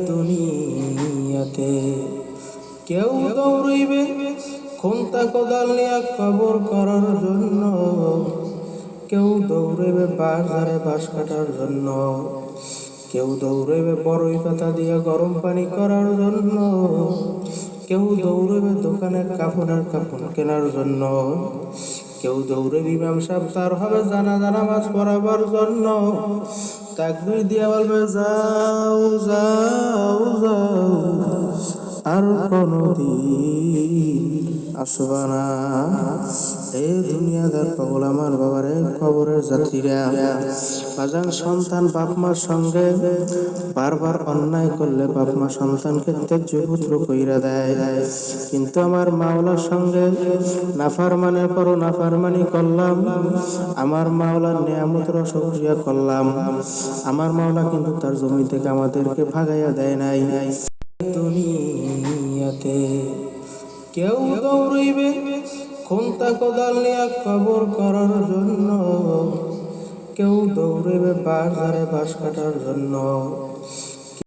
দুনিয়াতে কেউ দৌড়ইবে খুন্তা কোদাল নিয়ে কবর করার জন্য, কেউ দৌড়ইবে বাজারে বাঁশ কাটার জন্য, কেউ দৌড়ইবে বড়ই পাতা দিয়ে গরম পানি করার জন্য, কেউ দৌড়ইবে দোকানে কাপড় কেনার জন্য, কেউ দৌড়ইবে ইমাম সাহেব তার হবে জানাজা নামাজ পড়াবার জন্য। তাকবীর দিয়া বলবে যাও যাও যাও, আর কোনদিন আসবা না। এই দুনিয়াদার পাগল আমার বাবারে কবরের যাত্রীরা, বাজান সন্তান বাপ মার সঙ্গে বারবার অন্যায় করলে বাপ মা সন্তানকে ত্যায্য পুত্র কইরা দেয়, কিন্তু আমার মাওলার সঙ্গে নাফরমানের পর নাফরমানি করলাম, আমার মাওলার নিয়ামতের শুকরিয়া করলাম, আমার মাওলা কিন্তু তার জমি থেকে আমাদেরকে ভাগাইয়া দেয় নাই। দুনিয়াতে কেউ দৌড়ইবে খুন্তা কোদাল নিয়ে কবর করার জন্য, কেউ দৌড়ইবে বাজারে বাঁশ কাটার জন্য,